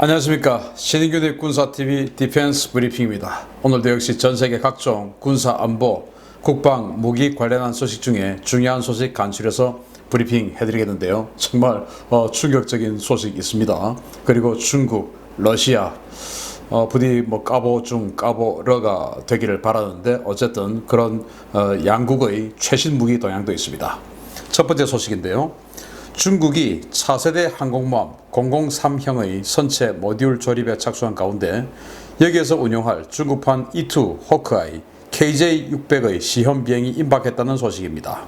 안녕하십니까. 신인교대 군사TV 디펜스 브리핑입니다. 오늘도 역시 전세계 각종 군사 안보, 국방, 무기 관련한 소식 중에 중요한 소식 간추려서 브리핑 해드리겠는데요. 정말 충격적인 소식이 있습니다. 그리고 중국, 러시아 부디 까보 중 까보 러가 되기를 바라는데 어쨌든 그런 양국의 최신 무기 동향도 있습니다. 첫 번째 소식인데요. 중국이 차세대 항공모함 003형의 선체 모듈 조립에 착수한 가운데 여기에서 운용할 중국판 E2 호크아이 KJ-600의 시험 비행이 임박했다는 소식입니다.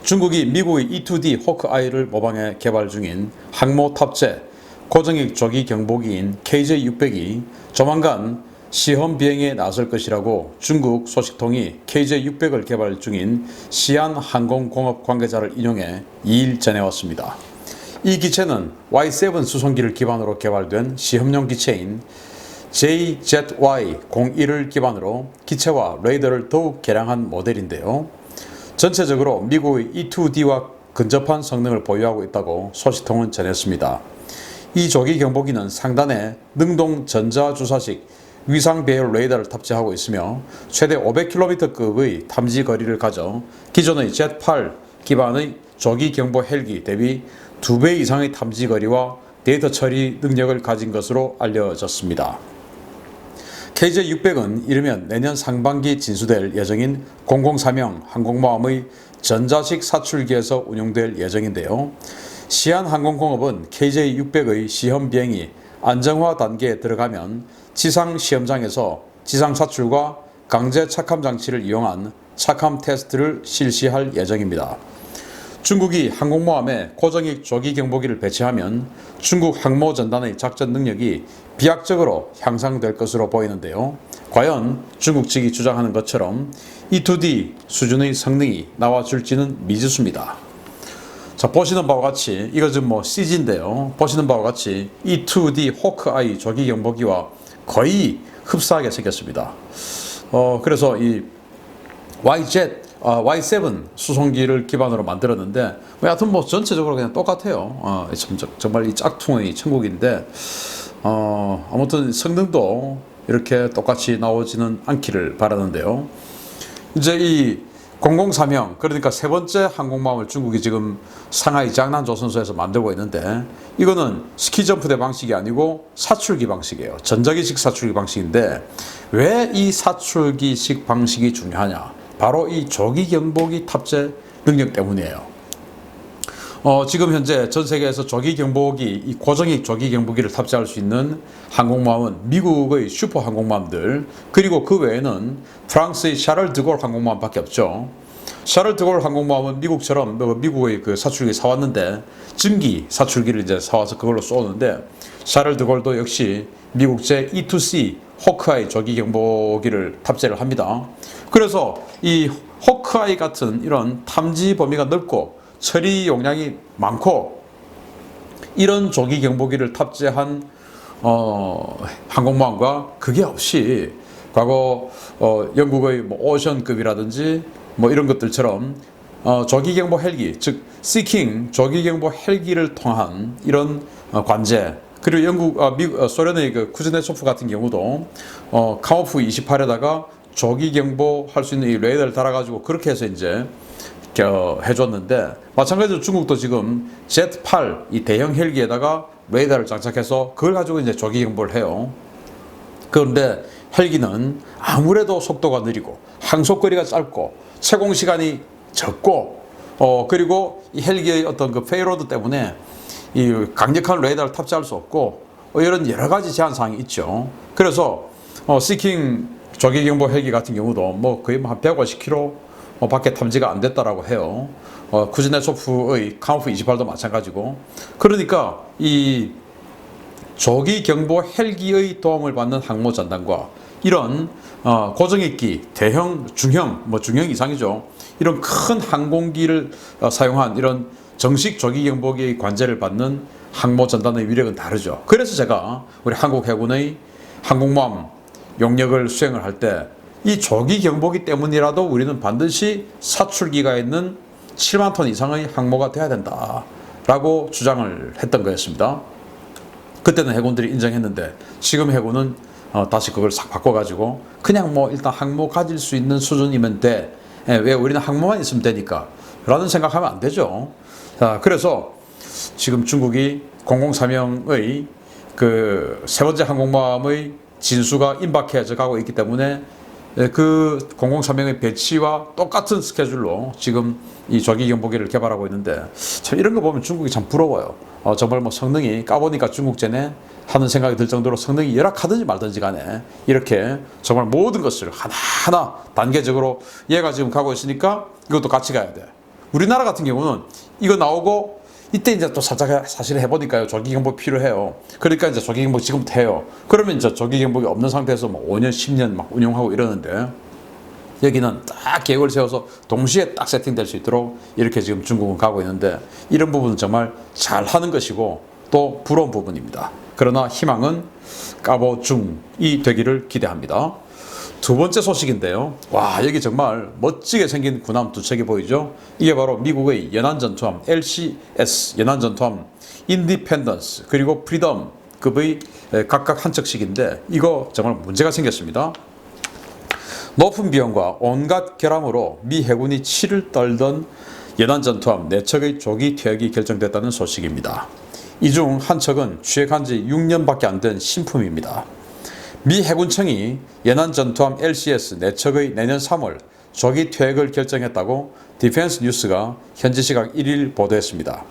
중국이 미국의 E2D 호크아이를 모방해 개발 중인 항모 탑재 고정익 조기 경보기인 KJ-600이 조만간 시험 비행에 나설 것이라고 중국 소식통이 KJ-600을 개발 중인 시안항공공업 관계자를 인용해 2일 전해왔습니다. 이 기체는 Y7 수송기를 기반으로 개발된 시험용 기체인 JZY-01을 기반으로 기체와 레이더를 더욱 개량한 모델인데요. 전체적으로 미국의 E2D와 근접한 성능을 보유하고 있다고 소식통은 전했습니다. 이 조기 경보기는 상단에 능동 전자주사식 위상 배열 레이더를 탑재하고 있으며 최대 500km급의 탐지 거리를 가져 기존의 Z8 기반의 조기 경보 헬기 대비 2배 이상의 탐지 거리와 데이터 처리 능력을 가진 것으로 알려졌습니다. KJ-600은 이르면 내년 상반기 진수될 예정인 003형 항공모함의 전자식 사출기에서 운용될 예정인데요. 시안항공공업은 KJ-600의 시험 비행이 안정화 단계에 들어가면 지상 시험장에서 지상 사출과 강제 착함 장치를 이용한 착함 테스트를 실시할 예정입니다. 중국이 항공모함에 고정익 조기 경보기를 배치하면 중국 항모전단의 작전 능력이 비약적으로 향상될 것으로 보이는데요. 과연 중국 측이 주장하는 것처럼 E2D 수준의 성능이 나와줄지는 미지수입니다. 자, 보시는 바와 같이 이거 지금 CG인데요. 보시는 바와 같이 E2D 호크아이 조기 경보기와 거의 흡사하게 생겼습니다. 그래서 이 Y7 수송기를 기반으로 만들었는데 여하튼 전체적으로 그냥 똑같아요. 정말 이 짝퉁의 천국인데 아무튼 성능도 이렇게 똑같이 나오지는 않기를 바라는데요. 이제 이 003형, 그러니까 세 번째 항공모함을 중국이 지금 상하이 장난 조선소에서 만들고 있는데 이거는 스키점프대 방식이 아니고 사출기 방식이에요. 전자기식 사출기 방식인데 왜 이 사출기식 방식이 중요하냐? 바로 이 조기 경보기 탑재 능력 때문이에요. 지금 현재 전 세계에서 조기 경보기, 이 고정익 조기 경보기를 탑재할 수 있는 항공모함은 미국의 슈퍼 항공모함들, 그리고 그 외에는 프랑스의 샤를 드골 항공모함밖에 없죠. 샤를 드골 항공모함은 미국처럼 미국의 그 사출기 사왔는데 증기 사출기를 이제 사와서 그걸로 쏘는데 샤를 드골도 역시 미국제 E2C 호크아이 조기 경보기를 탑재를 합니다. 그래서 이 호크아이 같은 이런 탐지 범위가 넓고 처리 용량이 많고 이런 조기 경보기를 탑재한 항공모함과 그게 없이 과거 영국의 오션급이라든지 이런 것들처럼 조기 경보 헬기, 즉 시킹 조기 경보 헬기를 통한 이런 관제, 그리고 소련의 그 쿠즈네초프 같은 경우도 카모프 28에다가 조기 경보할 수 있는 이 레이더를 달아가지고 그렇게 해서 이제 해줬는데, 마찬가지로 중국도 지금 Z8 이 대형 헬기에다가 레이더를 장착해서 그걸 가지고 이제 조기 경보를 해요. 그런데 헬기는 아무래도 속도가 느리고 항속거리가 짧고 채공 시간이 적고 그리고 이 헬기의 어떤 그 페이로드 때문에 이 강력한 레이더를 탑재할 수 없고 이런 여러 가지 제한 사항이 있죠. 그래서 시킹 조기 경보 헬기 같은 경우도 거의 한 150km 밖에 탐지가 안 됐다라고 해요. 쿠즈네초프의 카모프 28도 마찬가지고. 그러니까 이 조기 경보 헬기의 도움을 받는 항모 전단과 이런 고정익기 대형, 중형, 중형 이상이죠. 이런 큰 항공기를 사용한 이런 정식 조기 경보기의 관제를 받는 항모 전단의 위력은 다르죠. 그래서 제가 우리 한국 해군의 항공모함 용역을 수행을 할 때 이 조기 경보기 때문이라도 우리는 반드시 사출기가 있는 7만 톤 이상의 항모가 돼야 된다라고 주장을 했던 거였습니다. 그때는 해군들이 인정했는데 지금 해군은 다시 그걸 싹 바꿔가지고 그냥 뭐 일단 항모 가질 수 있는 수준이면 돼. 왜 우리는 항모만 있으면 되니까 라는 생각하면 안 되죠. 자, 그래서 지금 중국이 공공사명의 그 세 번째 항공모함의 진수가 임박해져 가고 있기 때문에 그 공공사명의 배치와 똑같은 스케줄로 지금 이 조기 경보기를 개발하고 있는데 참 이런 거 보면 중국이 참 부러워요. 정말 뭐 성능이 까보니까 중국제네 하는 생각이 들 정도로 성능이 열악하든지 말든지 간에 이렇게 정말 모든 것을 하나하나 단계적으로 얘가 지금 가고 있으니까 이것도 같이 가야 돼. 우리나라 같은 경우는 이거 나오고 이때 이제 또 살짝 사실 해보니까요. 조기 경보 필요해요. 그러니까 이제 조기 경보 지금부터 해요. 그러면 이제 조기 경보기 없는 상태에서 뭐 5년, 10년 막 운용하고 이러는데 여기는 딱 계획을 세워서 동시에 딱 세팅될 수 있도록 이렇게 지금 중국은 가고 있는데 이런 부분은 정말 잘 하는 것이고 또 부러운 부분입니다. 그러나 희망은 까보중이 되기를 기대합니다. 두 번째 소식인데요. 와, 여기 정말 멋지게 생긴 군함 두 척이 보이죠? 이게 바로 미국의 연안전투함 LCS 연안전투함 인디펜던스 그리고 프리덤급의 각각 한 척씩인데 이거 정말 문제가 생겼습니다. 높은 비용과 온갖 결함으로 미 해군이 치를 떨던 연안전투함 4척의 조기 퇴역이 결정됐다는 소식입니다. 이 중 한 척은 취역한 지 6년밖에 안 된 신품입니다. 미 해군청이 연안전투함 LCS 4척의 내년 3월 조기 퇴역을 결정했다고 디펜스 뉴스가 현지 시각 1일 보도했습니다.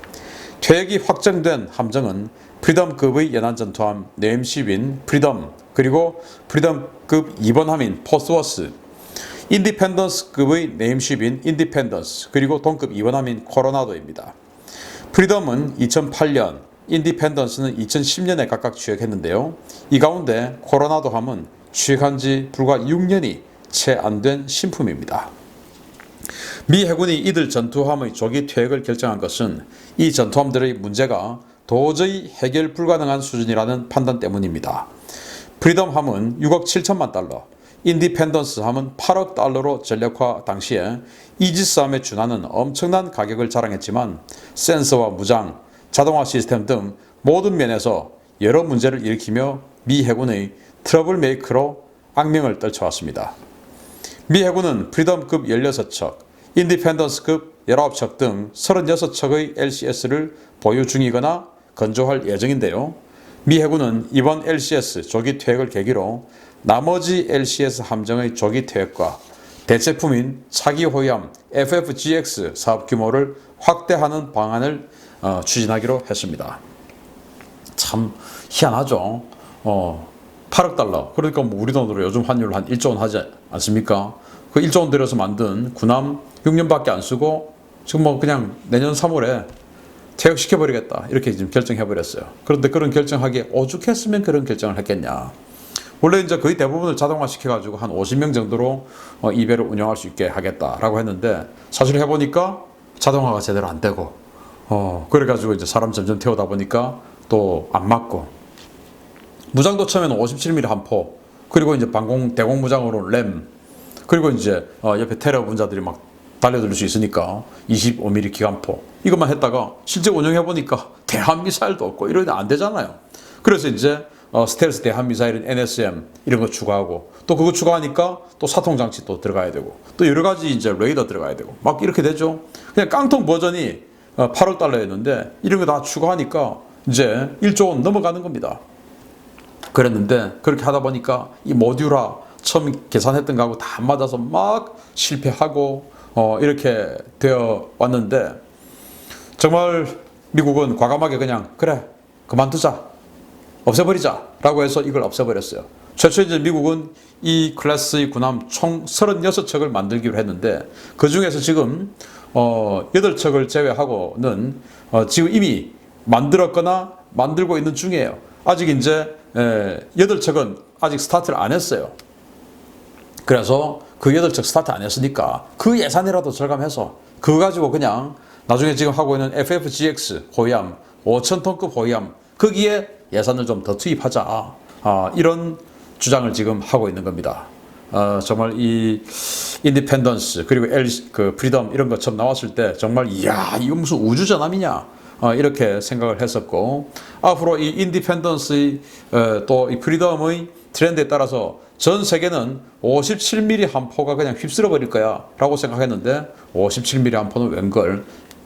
퇴역이 확정된 함정은 프리덤급의 연안전투함 네임십인 프리덤 그리고 프리덤급 2번함인 포스워스, 인디펜던스급의 네임십인 인디펜던스 그리고 동급 2번함인 코로나도입니다. 프리덤은 2008년, 인디펜던스는 2010년에 각각 취역했는데요. 이 가운데 코로나도함은 취역한 지 불과 6년이 채 안 된 신품입니다. 미 해군이 이들 전투함의 조기 퇴역을 결정한 것은 이 전투함들의 문제가 도저히 해결 불가능한 수준이라는 판단 때문입니다. 프리덤함은 6억 7천만 달러, 인디펜던스함은 8억 달러로 전력화 당시에 이지스함에 준하는 엄청난 가격을 자랑했지만 센서와 무장, 자동화 시스템 등 모든 면에서 여러 문제를 일으키며 미 해군의 트러블 메이커로 악명을 떨쳐왔습니다. 미 해군은 프리덤급 16척, 인디펜던스급 19척 등 36척의 LCS를 보유 중이거나 건조할 예정인데요. 미 해군은 이번 LCS 조기 퇴역을 계기로 나머지 LCS 함정의 조기 퇴역과 대체품인 차기 호위함 FFGX 사업 규모를 확대하는 방안을 추진하기로 했습니다. 참 희한하죠. 8억 달러. 그러니까 뭐 우리 돈으로 요즘 환율로 한 1조 원 하지 않습니까? 그 1조 원 들여서 만든 군함 6년밖에 안 쓰고 지금 뭐 그냥 내년 3월에 퇴역시켜버리겠다. 이렇게 지금 결정해버렸어요. 그런데 그런 결정하기에 오죽했으면 그런 결정을 했겠냐. 원래 이제 거의 대부분을 자동화 시켜가지고 한 50명 정도로 이 배를 운영할 수 있게 하겠다라고 했는데 사실 해보니까 자동화가 제대로 안 되고 그래가지고 이제 사람 점점 태우다 보니까 또 안 맞고 무장도 처음에는 57mm 한 포 그리고 이제 대공 무장으로 램 그리고 이제 옆에 테러 분자들이 막 달려들 수 있으니까 25mm 기관포 이것만 했다가 실제 운영해보니까 대한미사일도 없고 이러면 안 되잖아요. 그래서 이제 스텔스 대한미사일인 NSM 이런 거 추가하고 또 그거 추가하니까 또 사통장치 또 들어가야 되고 또 여러 가지 이제 레이더 들어가야 되고 막 이렇게 되죠. 그냥 깡통 버전이 8억 달러였는데 이런 거 다 추가하니까 이제 1조 원 넘어가는 겁니다. 그랬는데 그렇게 하다 보니까 이 모듈화 처음 계산했던 거하고 다 안 맞아서 막 실패하고 이렇게 되어 왔는데 정말 미국은 과감하게 그냥 그래 그만두자 없애버리자 라고 해서 이걸 없애버렸어요. 최초 이제 미국은 이 클래스의 군함 총 36척을 만들기로 했는데 그 중에서 지금 8척을 제외하고는 지금 이미 만들었거나 만들고 있는 중이에요. 아직 이제 8척은 아직 스타트를 안 했어요. 그래서 그 8척 스타트 안 했으니까 그 예산이라도 절감해서 그거 가지고 그냥 나중에 지금 하고 있는 FFGX 호위함 5,000톤급 호위함 거기에 예산을 좀 더 투입하자 이런 주장을 지금 하고 있는 겁니다. 정말 이 인디펜던스 그리고 그 프리덤 이런 것 처음 나왔을 때 정말 이야 이거 무슨 우주전함이냐 이렇게 생각을 했었고, 앞으로 이 인디펜던스의 또 이 프리덤의 트렌드에 따라서 전 세계는 57mm 함포가 그냥 휩쓸어 버릴 거야 라고 생각했는데 57mm 함포는 웬걸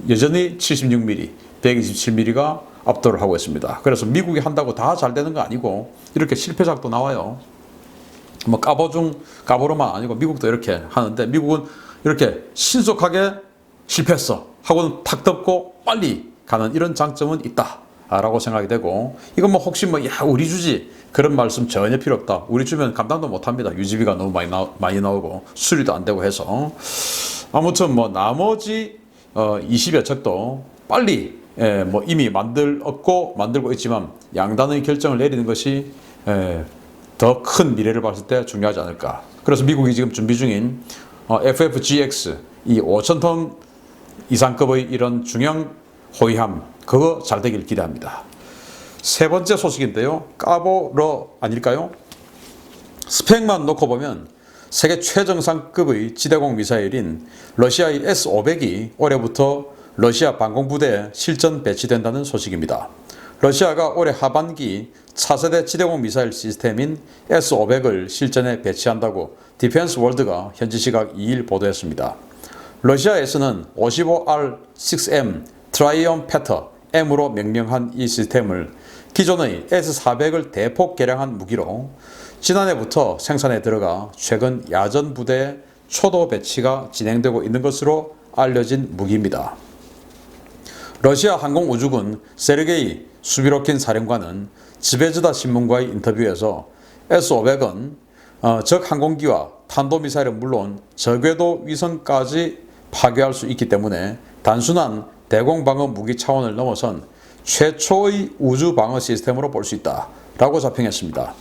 여전히 76mm, 127mm가 압도를 하고 있습니다. 그래서 미국이 한다고 다 잘 되는 거 아니고 이렇게 실패작도 나와요. 뭐 까보 중 까보로만 아니고 미국도 이렇게 하는데, 미국은 이렇게 신속하게 실패했어 하고는 탁 덮고 빨리 가는 이런 장점은 있다 라고 생각이 되고, 이건 뭐 혹시 뭐 야 우리 주지 그런 말씀 전혀 필요 없다. 우리 주면 감당도 못합니다. 유지비가 너무 많이 나오고 수리도 안 되고 해서. 아무튼 뭐 나머지 20여 척도 빨리 뭐 이미 만들고 있지만 양단의 결정을 내리는 것이 더 큰 미래를 봤을 때 중요하지 않을까. 그래서 미국이 지금 준비 중인 FFGX 이 5,000톤 이상급의 이런 중형 호위함, 그거 잘 되길 기대합니다. 세 번째 소식인데요. 까보러 아닐까요? 스펙만 놓고 보면 세계 최정상급의 지대공 미사일인 러시아의 S-500이 올해부터 러시아 방공부대에 실전 배치된다는 소식입니다. 러시아가 올해 하반기 차세대 지대공 미사일 시스템인 S-500을 실전에 배치한다고 디펜스 월드가 현지 시각 2일 보도했습니다. 러시아에서는 55R6M 트라이엄페터 M으로 명명한 이 시스템을 기존의 S-400을 대폭 개량한 무기로 지난해부터 생산에 들어가 최근 야전 부대에 초도 배치가 진행되고 있는 것으로 알려진 무기입니다. 러시아 항공우주군 세르게이 수비로킨 사령관은 지베즈다 신문과의 인터뷰에서 S-500은 적 항공기와 탄도미사일은 물론 저궤도 위성까지 파괴할 수 있기 때문에 단순한 대공방어 무기 차원을 넘어선 최초의 우주방어 시스템으로 볼 수 있다 라고 자평했습니다.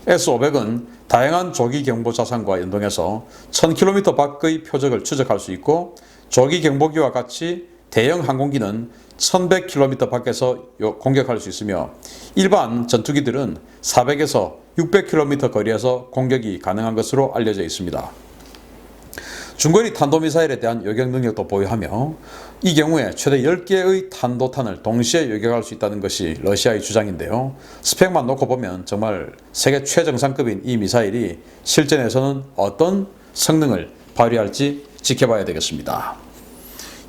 S-500은 다양한 조기 경보 자산과 연동해서 1000km 밖의 표적을 추적할 수 있고, 조기 경보기와 같이 대형 항공기는 1100km 밖에서 공격할 수 있으며 일반 전투기들은 400에서 600km 거리에서 공격이 가능한 것으로 알려져 있습니다. 중거리 탄도미사일에 대한 요격 능력도 보유하며 이 경우에 최대 10개의 탄도탄을 동시에 요격할 수 있다는 것이 러시아의 주장인데요. 스펙만 놓고 보면 정말 세계 최정상급인 이 미사일이 실전에서는 어떤 성능을 발휘할지 지켜봐야 되겠습니다.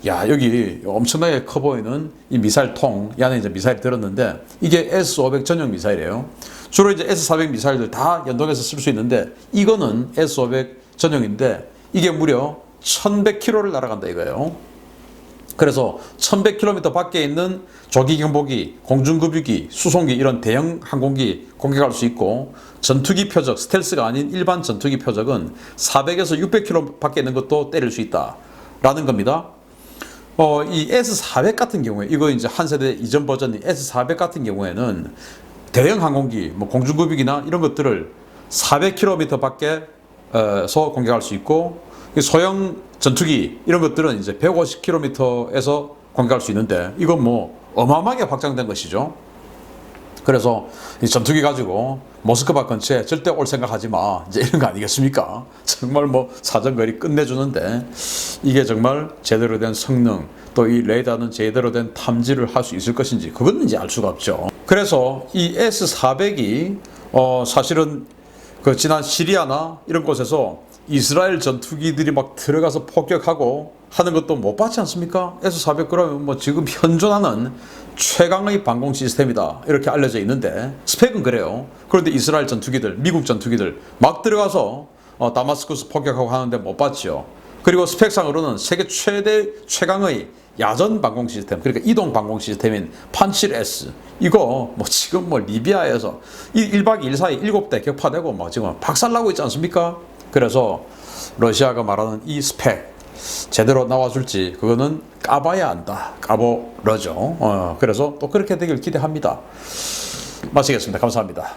야, 여기 엄청나게 커 보이는 이 미사일통, 이 안에 이제 미사일이 들었는데 이게 S-500 전용 미사일이에요. 주로 이제 S-400 미사일들 다 연동해서 쓸 수 있는데 이거는 S-500 전용인데 이게 무려 1100km를 날아간다 이거예요. 그래서 1100km 밖에 있는 조기경보기, 공중급유기, 수송기 이런 대형 항공기 공격할 수 있고, 전투기 표적, 스텔스가 아닌 일반 전투기 표적은 400에서 600km 밖에 있는 것도 때릴 수 있다라는 겁니다. 이 S-400 같은 경우에, 이거 이제 한 세대 이전 버전인 S-400 같은 경우에는 대형 항공기, 뭐 공중급유기나 이런 것들을 400km 밖에서 공격할 수 있고, 소형 전투기 이런 것들은 이제 150km에서 공격할 수 있는데 이건 뭐 어마어마하게 확장된 것이죠. 그래서 이 전투기 가지고 모스크바 근처에 절대 올 생각하지 마, 이제 이런 거 아니겠습니까? 정말 뭐 사정거리 끝내주는데 이게 정말 제대로 된 성능, 또 이 레이더는 제대로 된 탐지를 할 수 있을 것인지 그건 이제 알 수가 없죠. 그래서 이 S-400이 사실은 그 지난 시리아나 이런 곳에서 이스라엘 전투기들이 막 들어가서 폭격하고 하는 것도 못 봤지 않습니까? S-400 그러면 뭐 지금 현존하는 최강의 방공 시스템이다 이렇게 알려져 있는데 스펙은 그래요. 그런데 이스라엘 전투기들, 미국 전투기들 막 들어가서 다마스커스 폭격하고 하는데 못 봤죠. 그리고 스펙상으로는 세계 최강의 야전 방공 시스템, 그러니까 이동 방공 시스템인 판칠-S, 이거 뭐 지금 뭐 리비아에서 1박 2일 사이 7대 격파되고 막 지금 박살나고 있지 않습니까? 그래서 러시아가 말하는 이 스펙 제대로 나와줄지 그거는 까봐야 안다, 까보러죠. 그래서 또 그렇게 되길 기대합니다. 마치겠습니다. 감사합니다.